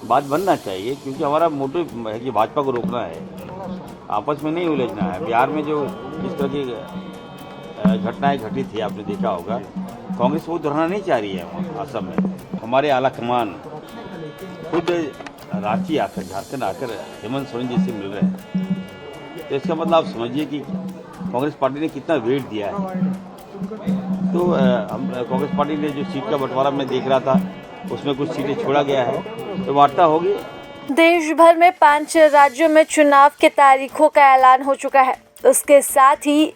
बात बनना चाहिए, क्योंकि हमारा मोटिव है कि भाजपा को रोकना है, आपस में नहीं उलझना है। बिहार में जो जिस तरह की घटनाएं घटी थी आपने देखा होगा, कांग्रेस वो दोहराना नहीं चाह रही है। असम में हमारे आला कमान खुद रांची आकर, झारखंड आकर हेमंत सोरेन जी से मिल रहे हैं, तो इसका मतलब आप समझिए कि कांग्रेस पार्टी ने कितना वेट दिया है। तो हम कांग्रेस पार्टी ने जो सीट का बंटवारा मैं देख रहा था, उसमें कुछ सीटें छोड़ा गया है, तो वार्ता होगी। देश भर में 5 राज्यों में चुनाव के तारीखों का ऐलान हो चुका है। उसके साथ ही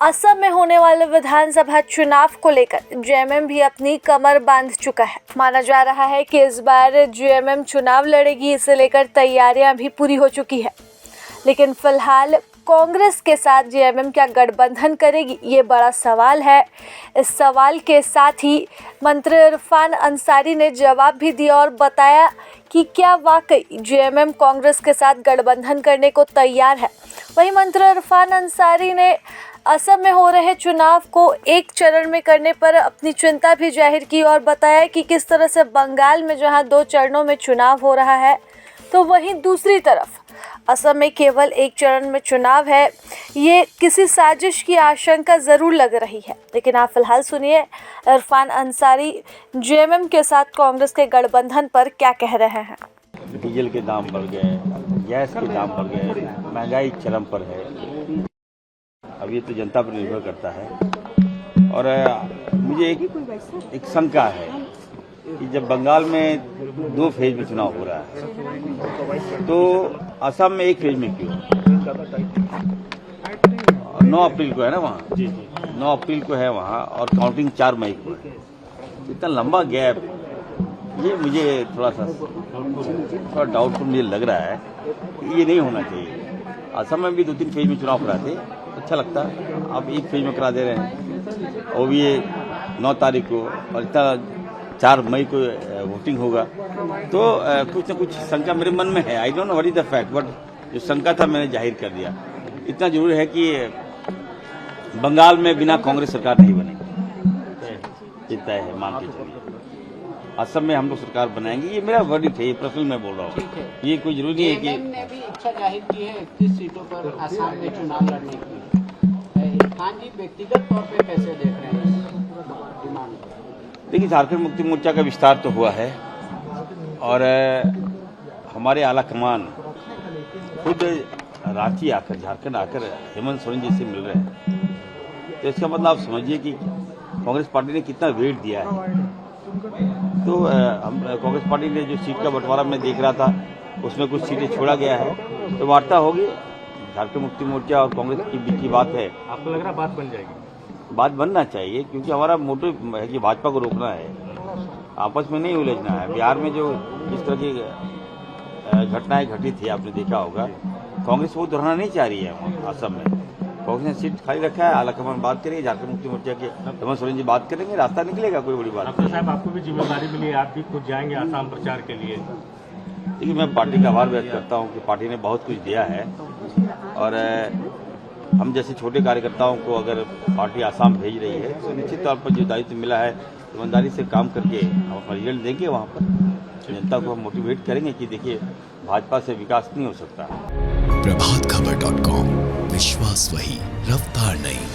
असम में होने वाले विधानसभा चुनाव को लेकर जेएमएम भी अपनी कमर बांध चुका है। माना जा रहा है कि इस बार जेएमएम चुनाव लड़ेगी, इसे लेकर तैयारियां भी पूरी हो चुकी है। लेकिन फिलहाल कांग्रेस के साथ जेएमएम क्या गठबंधन करेगी, ये बड़ा सवाल है। इस सवाल के साथ ही मंत्री इरफान अंसारी ने जवाब भी दिया और बताया कि क्या वाकई जेएमएम कांग्रेस के साथ गठबंधन करने को तैयार है। वहीं मंत्री इरफान अंसारी ने असम में हो रहे चुनाव को एक चरण में करने पर अपनी चिंता भी जाहिर की और बताया कि किस तरह से बंगाल में जहां 2 चरणों में चुनाव हो रहा है, तो वहीं दूसरी तरफ असम में केवल एक चरण में चुनाव है। ये किसी साजिश की आशंका ज़रूर लग रही है। लेकिन आप फिलहाल सुनिए इरफान अंसारी जेएमएम के साथ कांग्रेस के गठबंधन पर क्या कह रहे हैं। डीजल के दाम बढ़ गए, गैस के दाम बढ़ गए, महंगाई चरम पर है। अब ये तो जनता पर निर्भर करता है। और मुझे एक शंका है कि जब बंगाल में 2 फेज में चुनाव हो रहा है, तो असम में 1 फेज में क्यों? 9 अप्रैल को है ना वहाँ, 9 अप्रैल को है वहाँ, और काउंटिंग 4 मई को है। इतना लंबा गैप, ये मुझे थोड़ा डाउटफुल मुझे लग रहा है। ये नहीं होना चाहिए। असम में भी 2-3 फेज में चुनाव कराते, अच्छा लगता। अब 1 फेज में करा दे रहे हैं, वो भी 9 तारीख को, और इतना 4 मई को वोटिंग होगा। तो कुछ न कुछ शंका मेरे मन में है। I don't know what is the fact, but जो शंका था मैंने जाहिर कर दिया। इतना जरूर है कि बंगाल में बिना कांग्रेस सरकार नहीं बनेगी, इतना है, मान के चलिए। असम में हम लोग सरकार बनाएंगे, ये मेरा वर्डिक्ट है, ये पर्सनल मैं बोल रहा हूँ। ये कोई जरूरी नहीं है कि ने भी इच्छा जाहिर की है 31 सीटों पर असम में चुनाव लड़ने की। इरफान जी व्यक्तिगत तौर पे कैसे देख रहे हैं इस डिमांड को? देखिए, झारखंड मुक्ति मोर्चा का विस्तार तो हुआ है, और हमारे आला कमान खुद रांची आकर, झारखंड आकर हेमंत सोरेन जी से मिल रहे हैं, तो इसका मतलब आप समझिए कि कांग्रेस पार्टी ने कितना वेट दिया है। तो हम कांग्रेस पार्टी ने जो सीट का बंटवारा मैं देख रहा था, उसमें कुछ सीटें छोड़ा गया है, तो वार्ता होगी। झारखंड मुक्ति मोर्चा और कांग्रेस के बीच की बात है। आपको लग रहा है बात बन जाएगी? बात बनना चाहिए, क्योंकि हमारा मोटिव है कि भाजपा को रोकना है, आपस में नहीं उलझना है। बिहार में जो जिस तरह की घटनाएं घटी थी आपने देखा होगा, कांग्रेस वो दोहराना नहीं चाह रही है। असम में कांग्रेस ने सीट खाली रखा है, आलाकमान बात करेंगे, झारखंड मुक्ति मोर्चा के हेमंत सोरेन जी बात करेंगे, रास्ता निकलेगा, कोई बड़ी बात डॉक्टर साहब, आपको भी जिम्मेदारी मिली है, आप भी खुद जाएंगे आसाम प्रचार के लिए। देखिए, मैं पार्टी का आभार व्यक्त करता हूँ कि पार्टी ने बहुत कुछ दिया है, और हम जैसे छोटे कार्यकर्ताओं को अगर पार्टी आसाम भेज रही है, तो निश्चित तौर पर जो दायित्व मिला है, ईमानदारी से काम करके हम अपना रिजल्ट देंगे। वहाँ पर जनता को हम मोटिवेट करेंगे कि देखिए, भाजपा से विकास नहीं हो सकता। प्रभातखबर.com, विश्वास वही, रफ्तार नहीं।